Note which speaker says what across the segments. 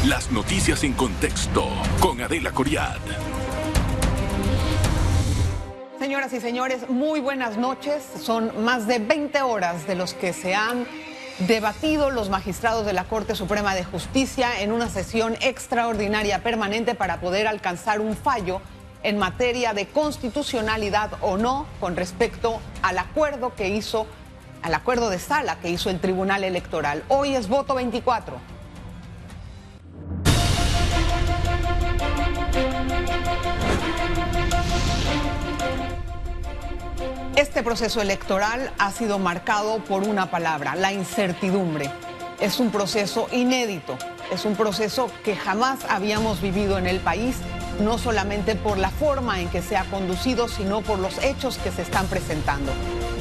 Speaker 1: Las noticias en contexto con Adela Coriad.
Speaker 2: Señoras y señores, muy buenas noches. Son más de 20 horas de los que se han debatido los magistrados de la Corte Suprema de Justicia en una sesión extraordinaria permanente para poder alcanzar un fallo en materia de constitucionalidad o no con respecto al acuerdo de sala que hizo el Tribunal Electoral. Hoy es voto 24. Este proceso electoral ha sido marcado por una palabra, la incertidumbre. Es un proceso inédito, es un proceso que jamás habíamos vivido en el país, no solamente por la forma en que se ha conducido, sino por los hechos que se están presentando.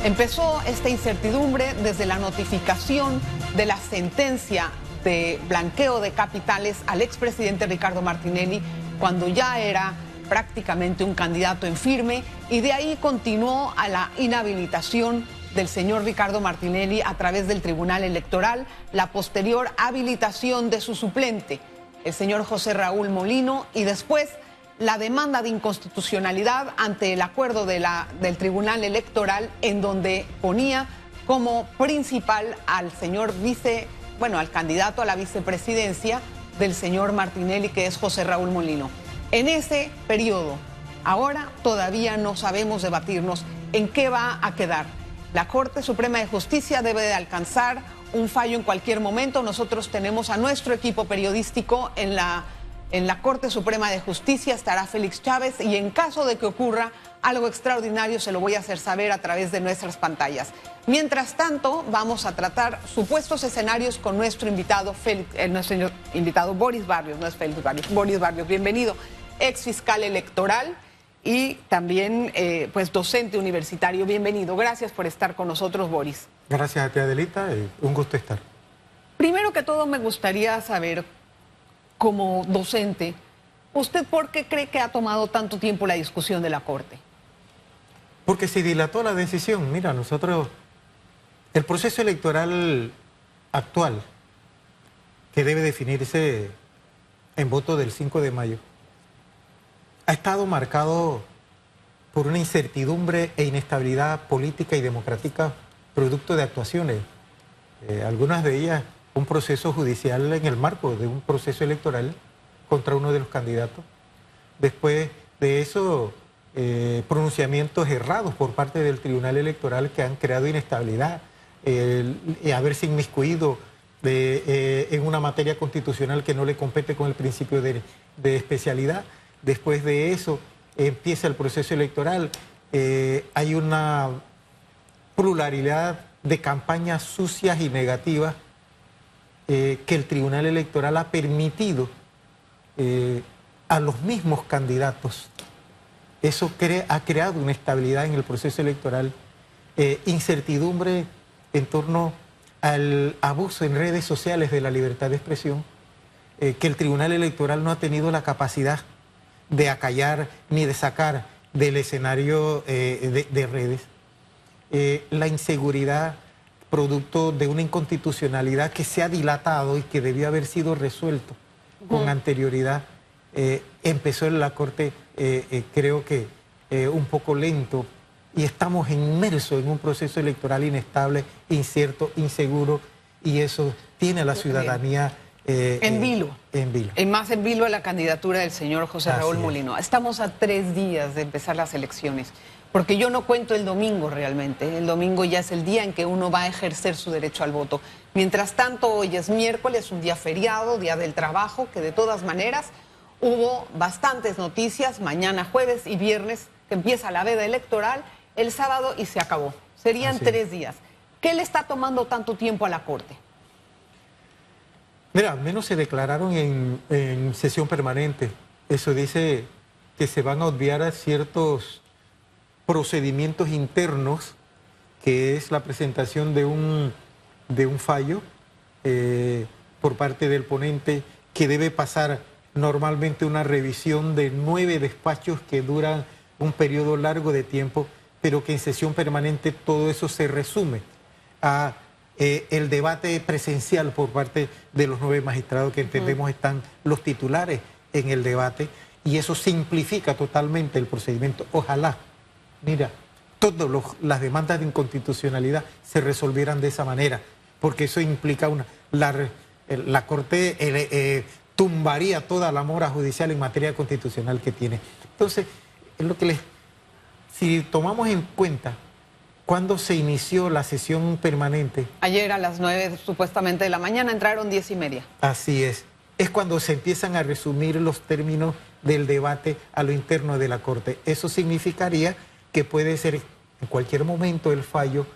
Speaker 2: Empezó esta incertidumbre desde la notificación de la sentencia de blanqueo de capitales al expresidente Ricardo Martinelli, cuando ya era prácticamente un candidato en firme, y de ahí continuó a la inhabilitación del señor Ricardo Martinelli a través del Tribunal Electoral, la posterior habilitación de su suplente, el señor José Raúl Molino, y después la demanda de inconstitucionalidad ante el acuerdo del Tribunal Electoral, en donde ponía como principal al señor al candidato a la vicepresidencia del señor Martinelli, que es José Raúl Molino. En ese periodo, ahora todavía no sabemos debatirnos en qué va a quedar. La Corte Suprema de Justicia debe de alcanzar un fallo en cualquier momento. Nosotros tenemos a nuestro equipo periodístico en la Corte Suprema de Justicia, estará Félix Chávez, y en caso de que ocurra algo extraordinario se lo voy a hacer saber a través de nuestras pantallas. Mientras tanto, vamos a tratar supuestos escenarios con nuestro invitado, Boris Barrios, no es Félix Barrios, Boris Barrios, bienvenido, ex fiscal electoral y también docente universitario, bienvenido. Gracias por estar con nosotros, Boris.
Speaker 3: Gracias a ti, Adelita, un gusto estar.
Speaker 2: Primero que todo, me gustaría saber, como docente, ¿usted por qué cree que ha tomado tanto tiempo la discusión de la Corte?
Speaker 3: Porque se dilató la decisión. Mira, el proceso electoral actual, que debe definirse en voto del 5 de mayo, ha estado marcado por una incertidumbre e inestabilidad política y democrática producto de actuaciones, algunas de ellas un proceso judicial en el marco de un proceso electoral contra uno de los candidatos. Después de eso, pronunciamientos errados por parte del Tribunal Electoral que han creado inestabilidad, haberse inmiscuido en una materia constitucional que no le compete con el principio de especialidad. Después de eso empieza el proceso electoral, hay una pluralidad de campañas sucias y negativas que el Tribunal Electoral ha permitido a los mismos candidatos. Eso ha creado una estabilidad en el proceso electoral, incertidumbre en torno al abuso en redes sociales de la libertad de expresión, que el Tribunal Electoral no ha tenido la capacidad de acallar ni de sacar del escenario de redes, la inseguridad producto de una inconstitucionalidad que se ha dilatado y que debió haber sido resuelto con anterioridad. Empezó en la Corte, creo que un poco lento, y estamos inmersos en un proceso electoral inestable, incierto, inseguro, y eso tiene a la ciudadanía
Speaker 2: en vilo. Más en vilo a la candidatura del señor José Raúl Molino. Estamos a 3 días de empezar las elecciones, porque yo no cuento el domingo realmente. El domingo ya es el día en que uno va a ejercer su derecho al voto. Mientras tanto, hoy es miércoles, un día feriado, día del trabajo, que de todas maneras hubo bastantes noticias, mañana jueves y viernes, que empieza la veda electoral, el sábado y se acabó. Serían 3 días. ¿Qué le está tomando tanto tiempo a la Corte?
Speaker 3: Mira, al menos se declararon en sesión permanente. Eso dice que se van a obviar a ciertos procedimientos internos, que es la presentación de un fallo por parte del ponente, que debe pasar normalmente una revisión de 9 despachos que duran un periodo largo de tiempo, pero que en sesión permanente todo eso se resume a el debate presencial por parte de los 9 magistrados que entendemos están los titulares en el debate, y eso simplifica totalmente el procedimiento. Ojalá, mira, todas las demandas de inconstitucionalidad se resolvieran de esa manera, porque eso implica la Corte tumbaría toda la mora judicial en materia constitucional que tiene. Entonces, es lo que si tomamos en cuenta cuándo se inició la sesión permanente.
Speaker 2: Ayer a las 9 supuestamente de la mañana, entraron 10:30.
Speaker 3: Así es cuando se empiezan a resumir los términos del debate a lo interno de la Corte. Eso significaría que puede ser en cualquier momento el fallo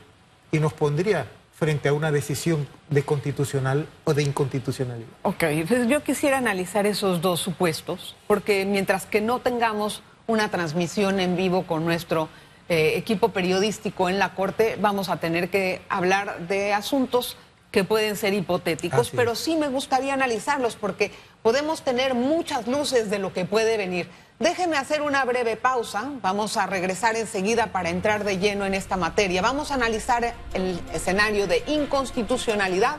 Speaker 3: y nos pondría frente a una decisión de constitucional o de inconstitucionalidad.
Speaker 2: Ok, pues yo quisiera analizar esos dos supuestos, porque mientras que no tengamos una transmisión en vivo con nuestro equipo periodístico en la Corte, vamos a tener que hablar de asuntos que pueden ser hipotéticos, pero sí me gustaría analizarlos porque podemos tener muchas luces de lo que puede venir. Déjeme hacer una breve pausa, vamos a regresar enseguida para entrar de lleno en esta materia. Vamos a analizar el escenario de inconstitucionalidad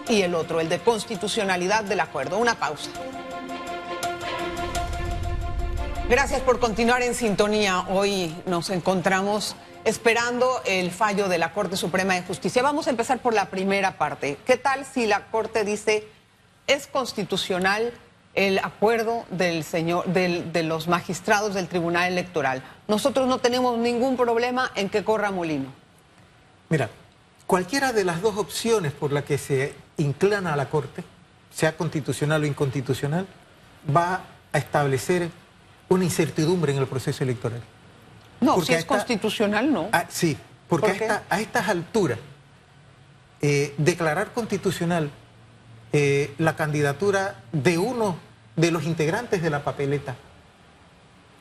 Speaker 2: y el otro, el de constitucionalidad del acuerdo. Una pausa. Gracias por continuar en sintonía. Hoy nos encontramos esperando el fallo de la Corte Suprema de Justicia. Vamos a empezar por la primera parte. ¿Qué tal si la Corte dice es constitucional el acuerdo de los magistrados del Tribunal Electoral? Nosotros no tenemos ningún problema en que corra molino.
Speaker 3: Mira, cualquiera de las dos opciones por la que se inclina a la Corte, sea constitucional o inconstitucional, va a establecer una incertidumbre en el proceso electoral.
Speaker 2: No, porque si es constitucional, no.
Speaker 3: Sí, porque a estas alturas, declarar constitucional la candidatura de uno de los integrantes de la papeleta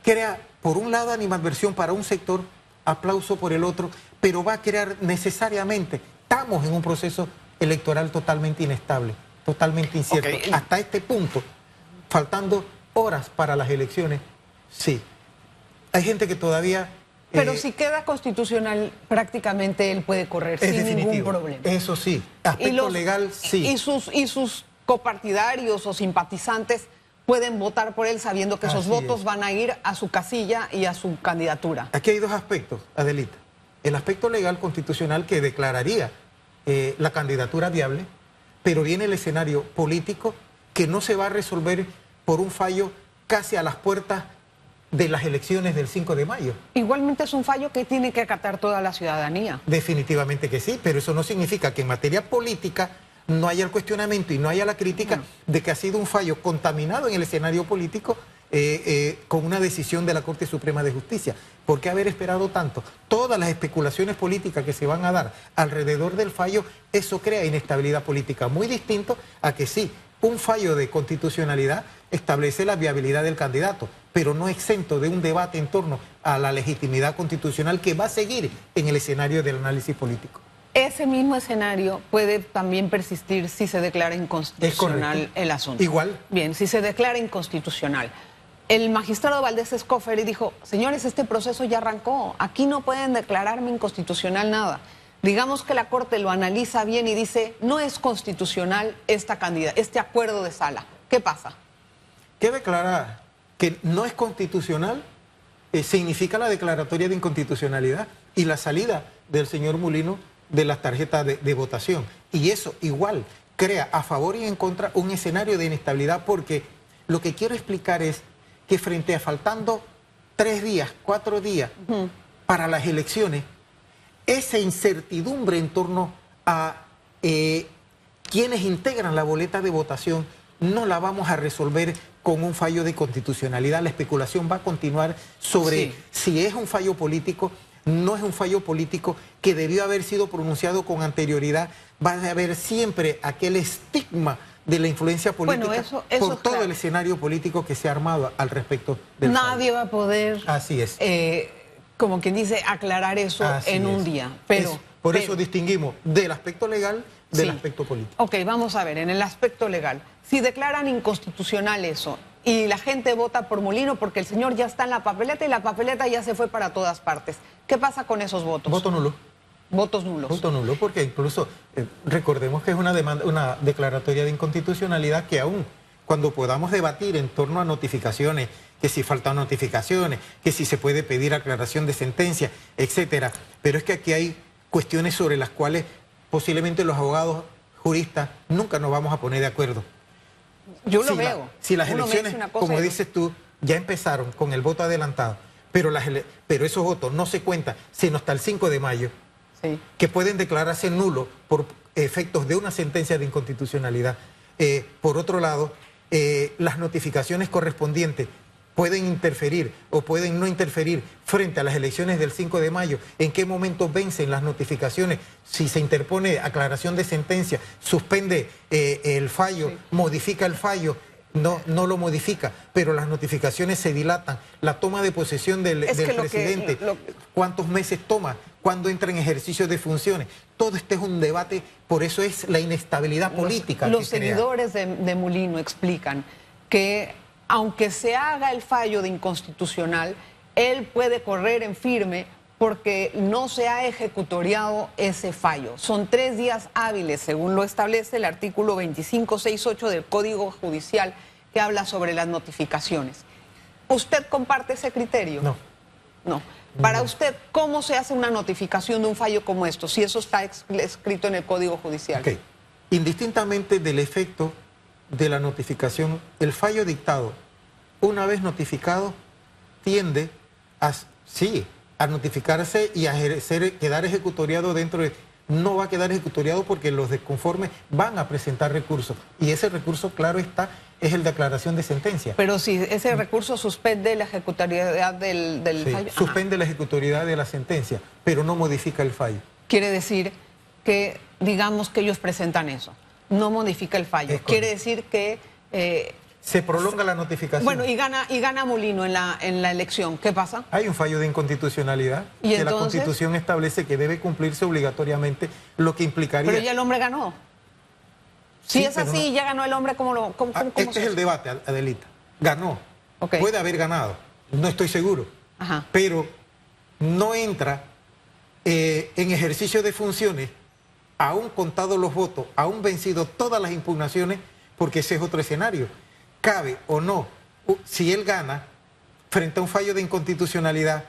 Speaker 3: crea, por un lado, animadversión para un sector, aplauso por el otro, pero va a crear necesariamente, estamos en un proceso electoral totalmente inestable, totalmente incierto. Hasta este punto, faltando horas para las elecciones, sí. Hay gente que todavía...
Speaker 2: Pero si queda constitucional, prácticamente él puede correr sin ningún problema.
Speaker 3: Eso sí, aspecto legal sí.
Speaker 2: Y sus copartidarios o simpatizantes pueden votar por él sabiendo que esos votos van a ir a su casilla y a su candidatura.
Speaker 3: Aquí hay dos aspectos, Adelita. El aspecto legal constitucional que declararía la candidatura viable, pero viene el escenario político que no se va a resolver por un fallo casi a las puertas de las elecciones del 5 de mayo.
Speaker 2: Igualmente es un fallo que tiene que acatar toda la ciudadanía.
Speaker 3: Definitivamente que sí, pero eso no significa que en materia política no haya el cuestionamiento y no haya la crítica de que ha sido un fallo contaminado en el escenario político con una decisión de la Corte Suprema de Justicia. ¿Por qué haber esperado tanto? Todas las especulaciones políticas que se van a dar alrededor del fallo, eso crea inestabilidad política, muy distinto a que sí, un fallo de constitucionalidad establece la viabilidad del candidato, pero no exento de un debate en torno a la legitimidad constitucional que va a seguir en el escenario del análisis político.
Speaker 2: Ese mismo escenario puede también persistir si se declara inconstitucional el asunto.
Speaker 3: Igual.
Speaker 2: Bien, si se declara inconstitucional. El magistrado Valdés Escoferi dijo, señores, este proceso ya arrancó, aquí no pueden declararme inconstitucional nada. Digamos que la Corte lo analiza bien y dice, no es constitucional este acuerdo de sala. ¿Qué pasa?
Speaker 3: ¿Qué declara? Que no es constitucional significa la declaratoria de inconstitucionalidad y la salida del señor Molino de las tarjetas de votación. Y eso igual crea a favor y en contra un escenario de inestabilidad, porque lo que quiero explicar es que frente a faltando 3 días, 4 días para las elecciones, esa incertidumbre en torno a quienes integran la boleta de votación no la vamos a resolver con un fallo de constitucionalidad. La especulación va a continuar sobre si es un fallo político, no es un fallo político, que debió haber sido pronunciado con anterioridad. Va a haber siempre aquel estigma de la influencia política por todo el escenario político que se ha armado al respecto del fallo.
Speaker 2: Nadie va a poder,
Speaker 3: así es,
Speaker 2: como quien dice, aclarar eso en un día. Pero,
Speaker 3: por eso distinguimos del aspecto legal del aspecto político.
Speaker 2: Ok, vamos a ver, en el aspecto legal, si declaran inconstitucional eso y la gente vota por Molino porque el señor ya está en la papeleta y la papeleta ya se fue para todas partes, ¿qué pasa con esos votos?
Speaker 3: Voto nulo.
Speaker 2: Votos nulos.
Speaker 3: Voto nulo, porque incluso recordemos que es una demanda, una declaratoria de inconstitucionalidad que aún cuando podamos debatir en torno a notificaciones, que si faltan notificaciones, que si se puede pedir aclaración de sentencia, etcétera. Pero es que aquí hay cuestiones sobre las cuales posiblemente los abogados juristas nunca nos vamos a poner de acuerdo.
Speaker 2: Yo lo veo.
Speaker 3: Si las elecciones, como dices tú, ya empezaron con el voto adelantado, pero esos votos no se cuentan sino hasta el 5 de mayo, sí, que pueden declararse nulos por efectos de una sentencia de inconstitucionalidad. Por otro lado, las notificaciones correspondientes pueden interferir o pueden no interferir frente a las elecciones del 5 de mayo. ¿En qué momento vencen las notificaciones? Si se interpone aclaración de sentencia, suspende el fallo, sí, modifica el fallo, no lo modifica, pero las notificaciones se dilatan. La toma de posesión del presidente, ¿cuántos meses toma? ¿Cuándo entra en ejercicio de funciones? Todo este es un debate, por eso es la inestabilidad política.
Speaker 2: Los seguidores de Molino explican que aunque se haga el fallo de inconstitucional, él puede correr en firme porque no se ha ejecutoriado ese fallo. Son 3 días hábiles, según lo establece el artículo 2568 del Código Judicial, que habla sobre las notificaciones. ¿Usted comparte ese criterio?
Speaker 3: No.
Speaker 2: No. Para usted, ¿cómo se hace una notificación de un fallo como esto, si eso está escrito en el Código Judicial?
Speaker 3: Okay. Indistintamente del efecto de la notificación, el fallo dictado, una vez notificado, tiende a notificarse y a quedar ejecutoriado dentro de... No va a quedar ejecutoriado porque los desconformes van a presentar recursos. Y ese recurso, claro está, es el de aclaración de sentencia.
Speaker 2: Pero si ese recurso suspende la ejecutoriedad del fallo...
Speaker 3: Suspende la ejecutoriedad de la sentencia, pero no modifica el fallo.
Speaker 2: Quiere decir que, digamos que ellos presentan eso, no modifica el fallo. Quiere decir que...
Speaker 3: se prolonga la notificación.
Speaker 2: Bueno, y gana Molino en la elección. ¿Qué pasa?
Speaker 3: Hay un fallo de inconstitucionalidad.
Speaker 2: ¿Y
Speaker 3: que
Speaker 2: entonces?
Speaker 3: La Constitución establece que debe cumplirse obligatoriamente, lo que implicaría...
Speaker 2: Pero ya el hombre ganó. Si es así,
Speaker 3: no...
Speaker 2: ya ganó el hombre, ¿cómo
Speaker 3: este es el debate, Adelita. Ganó.
Speaker 2: Okay.
Speaker 3: Puede haber ganado. No estoy seguro.
Speaker 2: Ajá.
Speaker 3: Pero no entra en ejercicio de funciones, aún contados los votos, aún vencido todas las impugnaciones, porque ese es otro escenario. Cabe o no, si él gana, frente a un fallo de inconstitucionalidad,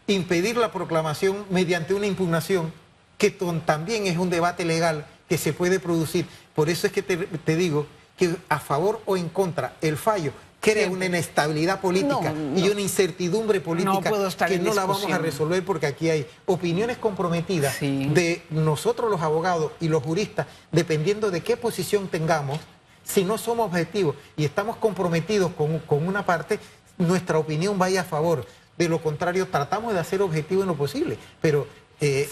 Speaker 3: impedir la proclamación mediante una impugnación, que también es un debate legal que se puede producir. Por eso es que te digo que a favor o en contra, el fallo crea una inestabilidad política y una incertidumbre política que no la vamos a resolver, porque aquí hay opiniones comprometidas de nosotros los abogados y los juristas, dependiendo de qué posición tengamos. Si no somos objetivos y estamos comprometidos con una parte, nuestra opinión vaya a favor. De lo contrario, tratamos de hacer objetivo en lo posible, pero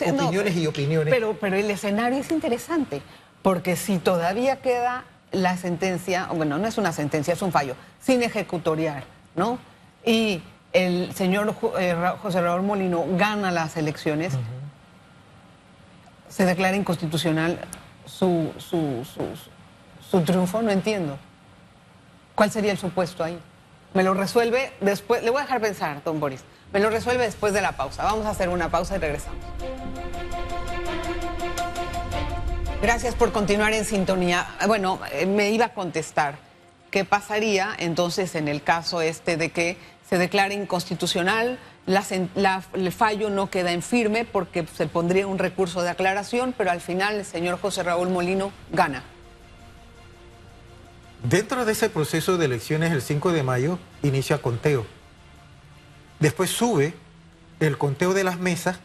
Speaker 3: opiniones y opiniones.
Speaker 2: Pero el escenario es interesante, porque si todavía queda la sentencia, bueno, no es una sentencia, es un fallo, sin ejecutoriar, ¿no? Y el señor José Raúl Molino gana las elecciones, se declara inconstitucional su triunfo, no entiendo. ¿Cuál sería el supuesto ahí? Me lo resuelve después, le voy a dejar pensar, don Boris, me lo resuelve después de la pausa. Vamos a hacer una pausa y regresamos. Gracias por continuar en sintonía. Bueno, me iba a contestar. ¿Qué pasaría entonces en el caso de que se declare inconstitucional, el fallo no queda en firme porque se pondría un recurso de aclaración, pero al final el señor José Raúl Molino gana?
Speaker 3: Dentro de ese proceso de elecciones, el 5 de mayo inicia conteo. Después sube el conteo de las mesas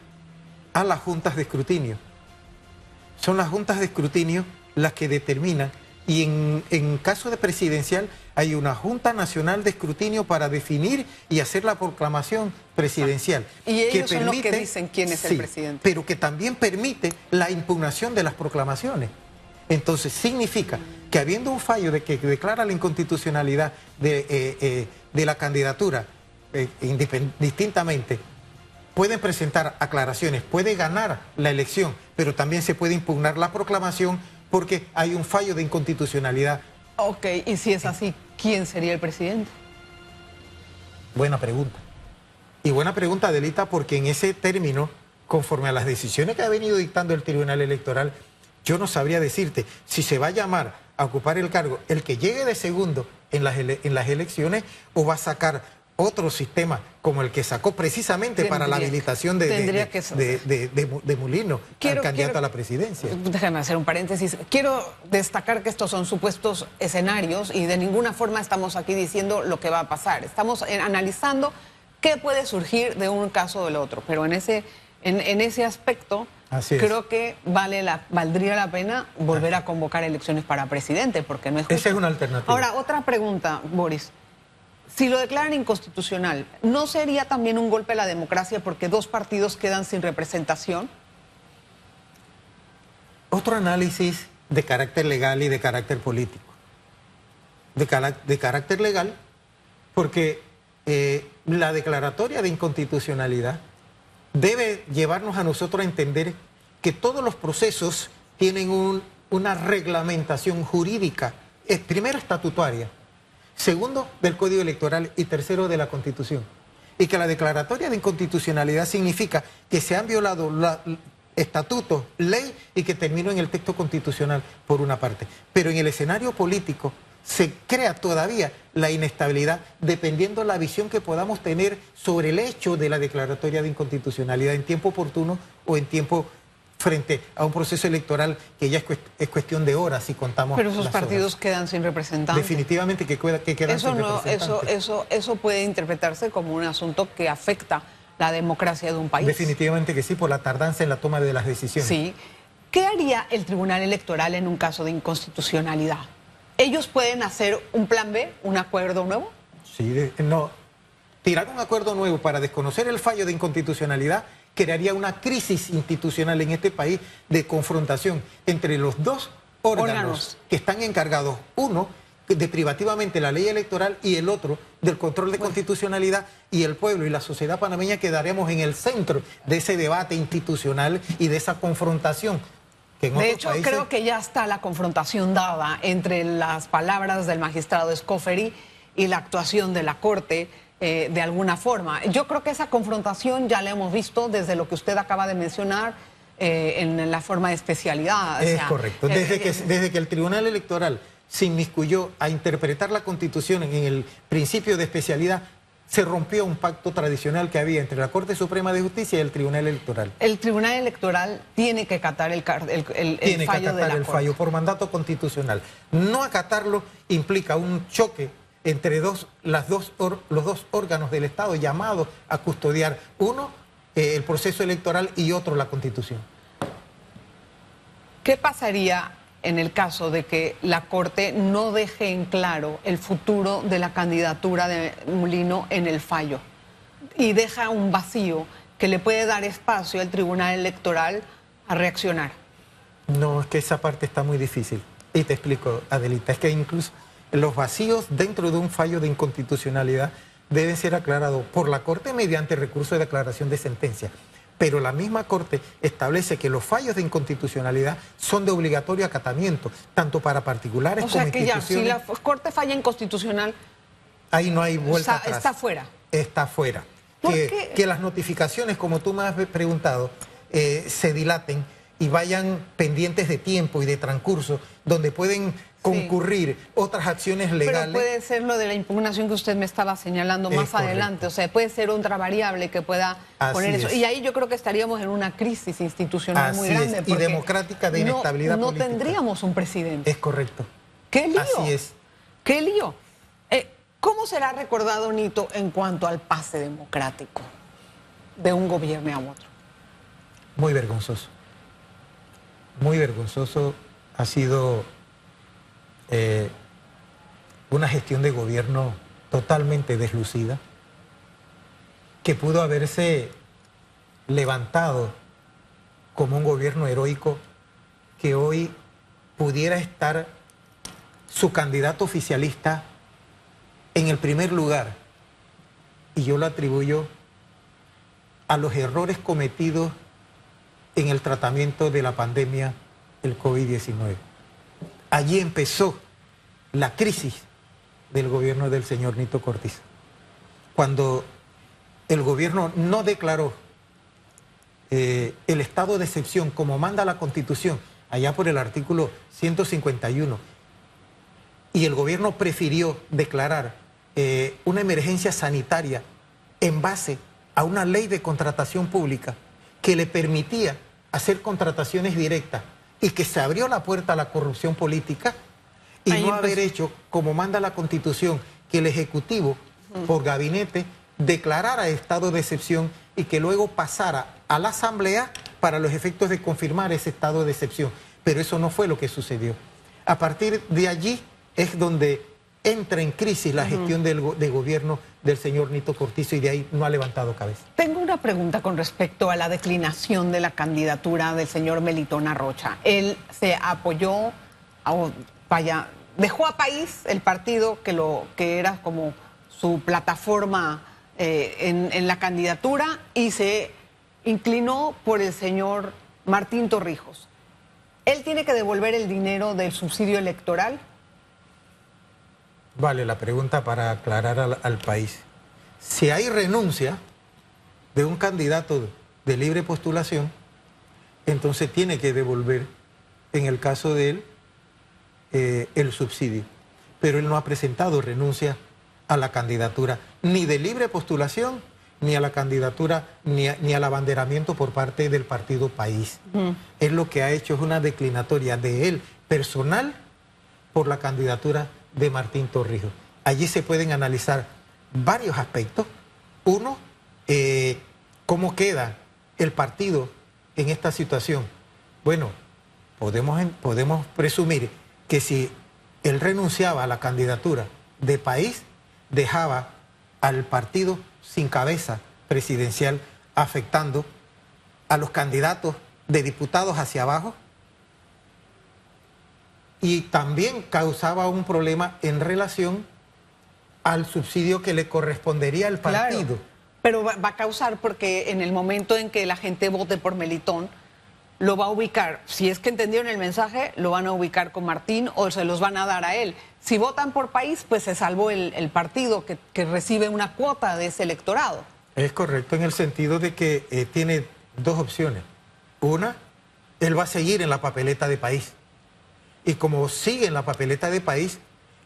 Speaker 3: a las juntas de escrutinio. Son las juntas de escrutinio las que determinan, y en caso de presidencial hay una Junta Nacional de Escrutinio para definir y hacer la proclamación presidencial.
Speaker 2: Y ellos son los que dicen quién es el presidente.
Speaker 3: Pero que también permite la impugnación de las proclamaciones. Entonces significa que habiendo un fallo de que declara la inconstitucionalidad de la candidatura distintamente, pueden presentar aclaraciones, puede ganar la elección, pero también se puede impugnar la proclamación porque hay un fallo de inconstitucionalidad.
Speaker 2: Ok, y si es así, ¿quién sería el presidente?
Speaker 3: Buena pregunta. Y buena pregunta, Adelita, porque en ese término, conforme a las decisiones que ha venido dictando el Tribunal Electoral, yo no sabría decirte si se va a llamar a ocupar el cargo el que llegue de segundo en las elecciones o va a sacar otro sistema como el que sacó precisamente para la habilitación de Mulino al candidato a la presidencia.
Speaker 2: Déjame hacer un paréntesis. Quiero destacar que estos son supuestos escenarios y de ninguna forma estamos aquí diciendo lo que va a pasar. Estamos analizando qué puede surgir de un caso o del otro, pero en ese aspecto creo que valdría la pena volver a convocar elecciones para presidente, porque no es justo.
Speaker 3: Esa es una alternativa.
Speaker 2: Ahora, otra pregunta, Boris. Si lo declaran inconstitucional, ¿no sería también un golpe a la democracia porque dos partidos quedan sin representación?
Speaker 3: Otro análisis de carácter legal y de carácter político. De carácter legal, porque la declaratoria de inconstitucionalidad debe llevarnos a nosotros a entender que todos los procesos tienen una reglamentación jurídica, primero estatutaria, segundo del Código Electoral y tercero de la Constitución. Y que la declaratoria de inconstitucionalidad significa que se han violado estatutos, ley y que terminó en el texto constitucional por una parte. Pero en el escenario político se crea todavía la inestabilidad dependiendo la visión que podamos tener sobre el hecho de la declaratoria de inconstitucionalidad en tiempo oportuno o en tiempo frente a un proceso electoral que ya es cuestión de horas si contamos.
Speaker 2: Pero esos partidos
Speaker 3: horas.
Speaker 2: Quedan sin representantes.
Speaker 3: Definitivamente que quedan sin representantes.
Speaker 2: Eso puede interpretarse como un asunto que afecta la democracia de un país.
Speaker 3: Definitivamente que sí, por la tardanza en la toma de las decisiones.
Speaker 2: Sí. ¿Qué haría el Tribunal Electoral en un caso de inconstitucionalidad? ¿Ellos pueden hacer un plan B, un acuerdo nuevo?
Speaker 3: Sí, no. Tirar un acuerdo nuevo para desconocer el fallo de inconstitucionalidad crearía una crisis institucional en este país de confrontación entre los dos órganos que están encargados, uno de privativamente la ley electoral y el otro del control de constitucionalidad, y el pueblo y la sociedad panameña quedaremos en el centro de ese debate institucional y de esa confrontación.
Speaker 2: De hecho, creo que ya está la confrontación dada entre las palabras del magistrado Escoferi y la actuación de la Corte de alguna forma. Yo creo que esa confrontación ya la hemos visto desde lo que usted acaba de mencionar en la forma de especialidad.
Speaker 3: Es correcto. Desde que el Tribunal Electoral se inmiscuyó a interpretar la Constitución en el principio de especialidad, se rompió un pacto tradicional que había entre la Corte Suprema de Justicia y el Tribunal Electoral.
Speaker 2: El Tribunal Electoral tiene que acatar el fallo de la Corte.
Speaker 3: Fallo por mandato constitucional. No acatarlo implica un choque entre los dos órganos del Estado llamados a custodiar, uno el proceso electoral y otro la Constitución.
Speaker 2: ¿Qué pasaría en el caso de que la Corte no deje en claro el futuro de la candidatura de Mulino en el fallo y deja un vacío que le puede dar espacio al Tribunal Electoral a reaccionar?
Speaker 3: No, es que esa parte está muy difícil. Y te explico, Adelita, es que incluso los vacíos dentro de un fallo de inconstitucionalidad deben ser aclarados por la Corte mediante recurso de declaración de sentencia. Pero la misma Corte establece que los fallos de inconstitucionalidad son de obligatorio acatamiento, tanto para particulares como instituciones. O sea que
Speaker 2: ya, si la Corte falla inconstitucional,
Speaker 3: ahí no hay vuelta atrás.
Speaker 2: Está fuera.
Speaker 3: Está fuera. Que las notificaciones, como tú me has preguntado, se dilaten y vayan pendientes de tiempo y de transcurso, donde pueden concurrir otras acciones legales.
Speaker 2: Pero puede ser lo de la impugnación que usted me estaba señalando más adelante, o sea, puede ser otra variable que pueda poner eso. Y ahí yo creo que estaríamos en una crisis institucional muy grande.
Speaker 3: Y democrática de inestabilidad política.
Speaker 2: No tendríamos un presidente.
Speaker 3: Es correcto.
Speaker 2: ¡Qué lío!
Speaker 3: Así es.
Speaker 2: ¡Qué lío! ¿Cómo será recordado, Nito, en cuanto al pase democrático de un gobierno a otro?
Speaker 3: Muy vergonzoso. Muy vergonzoso ha sido una gestión de gobierno totalmente deslucida, que pudo haberse levantado como un gobierno heroico, que hoy pudiera estar su candidato oficialista en el primer lugar, y yo lo atribuyo a los errores cometidos en el tratamiento de la pandemia del COVID-19. Allí empezó la crisis del gobierno del señor Nito Cortizo, cuando el gobierno no declaró el estado de excepción, como manda la Constitución, allá por el artículo 151, y el gobierno prefirió declarar una emergencia sanitaria en base a una ley de contratación pública que le permitía hacer contrataciones directas y que se abrió la puerta a la corrupción política, y no haber hecho, como manda la Constitución, que el Ejecutivo, por gabinete, declarara estado de excepción y que luego pasara a la Asamblea para los efectos de confirmar ese estado de excepción. Pero eso no fue lo que sucedió. A partir de allí es donde entra en crisis la gestión de gobierno del señor Nito Cortizo, y de ahí no ha levantado cabeza.
Speaker 2: Tengo una pregunta con respecto a la declinación de la candidatura del señor Melitón Arrocha. Él se apoyó, dejó a País, el partido que era como su plataforma en la candidatura, y se inclinó por el señor Martín Torrijos. ¿Él tiene que devolver el dinero del subsidio electoral?
Speaker 3: Vale la pregunta para aclarar al país. Si hay renuncia de un candidato de libre postulación, entonces tiene que devolver, en el caso de él, el subsidio. Pero él no ha presentado renuncia a la candidatura, ni de libre postulación, ni a la candidatura, ni al abanderamiento por parte del partido País. Él lo que ha hecho es una declinatoria de él personal por la candidatura de Martín Torrijos. Allí se pueden analizar varios aspectos. Uno, cómo queda el partido en esta situación. Bueno, podemos presumir que si él renunciaba a la candidatura de País, dejaba al partido sin cabeza presidencial, afectando a los candidatos de diputados hacia abajo, y también causaba un problema en relación al subsidio que le correspondería al partido.
Speaker 2: Claro, pero va a causar, porque en el momento en que la gente vote por Melitón, lo va a ubicar, si es que entendieron el mensaje, lo van a ubicar con Martín o se los van a dar a él. Si votan por País, pues se salvó el partido que recibe una cuota de ese electorado.
Speaker 3: Es correcto, en el sentido de que tiene dos opciones. Una, él va a seguir en la papeleta de País. Y como sigue en la papeleta de País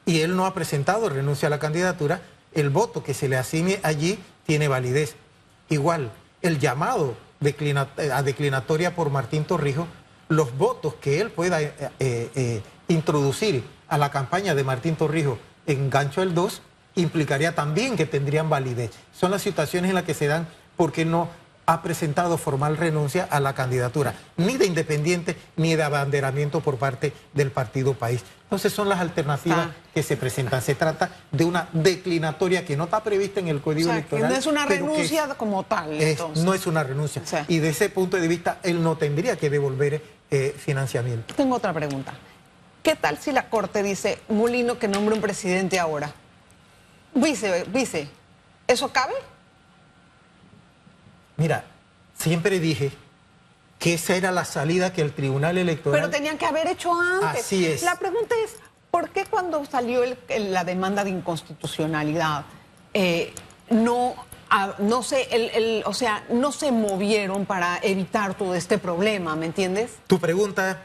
Speaker 3: y él no ha presentado renuncia a la candidatura, el voto que se le asigne allí tiene validez. Igual, el llamado a declinatoria por Martín Torrijos, los votos que él pueda introducir a la campaña de Martín Torrijos en Gancho el 2, implicaría también que tendrían validez. Son las situaciones en las que se dan porque no ha presentado formal renuncia a la candidatura, ni de independiente ni de abanderamiento por parte del partido País. Entonces son las alternativas que se presentan. Se trata de una declinatoria que no está prevista en el Código Electoral.
Speaker 2: No es una renuncia como tal.
Speaker 3: No es una renuncia. Y de ese punto de vista, él no tendría que devolver financiamiento.
Speaker 2: Tengo otra pregunta. ¿Qué tal si la Corte dice, Mulino, que nombre un presidente ahora? Vice, ¿eso cabe?
Speaker 3: Mira, siempre dije que esa era la salida que el Tribunal Electoral...
Speaker 2: Pero tenían que haber hecho antes.
Speaker 3: Así es.
Speaker 2: La pregunta es, ¿por qué cuando salió la demanda de inconstitucionalidad no se movieron para evitar todo este problema, ¿me entiendes?
Speaker 3: Tu pregunta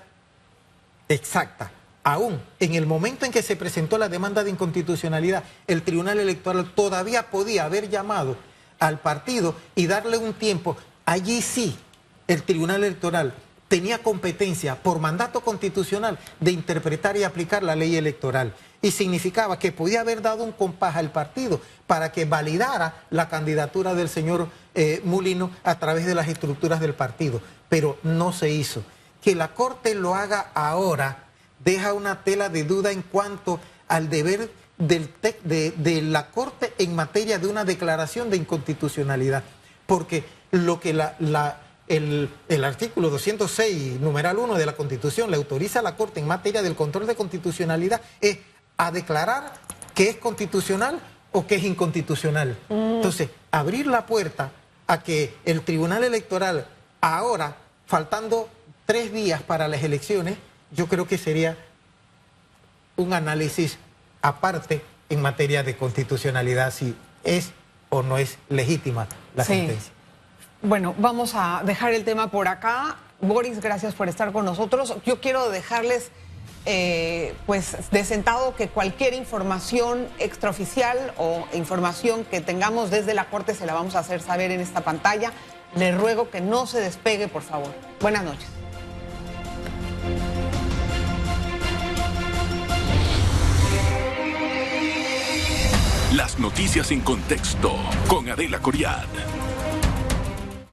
Speaker 3: exacta. Aún en el momento en que se presentó la demanda de inconstitucionalidad, el Tribunal Electoral todavía podía haber llamado al partido y darle un tiempo. Allí sí, el Tribunal Electoral tenía competencia por mandato constitucional de interpretar y aplicar la ley electoral. Y significaba que podía haber dado un compás al partido para que validara la candidatura del señor Mulino a través de las estructuras del partido. Pero no se hizo. Que la Corte lo haga ahora deja una tela de duda en cuanto al deber de la Corte en materia de una declaración de inconstitucionalidad, porque lo que el artículo 206, numeral 1 de la Constitución le autoriza a la Corte en materia del control de constitucionalidad es a declarar que es constitucional o que es inconstitucional. Entonces, abrir la puerta a que el Tribunal Electoral ahora, faltando 3 días para las elecciones, yo creo que sería un análisis aparte en materia de constitucionalidad, si es o no es legítima la sentencia.
Speaker 2: Bueno, vamos a dejar el tema por acá. Boris, gracias por estar con nosotros. Yo quiero dejarles pues de sentado que cualquier información extraoficial o información que tengamos desde la Corte se la vamos a hacer saber en esta pantalla. Le ruego que no se despegue, por favor. Buenas noches.
Speaker 1: Las noticias en contexto con Adela Coriad.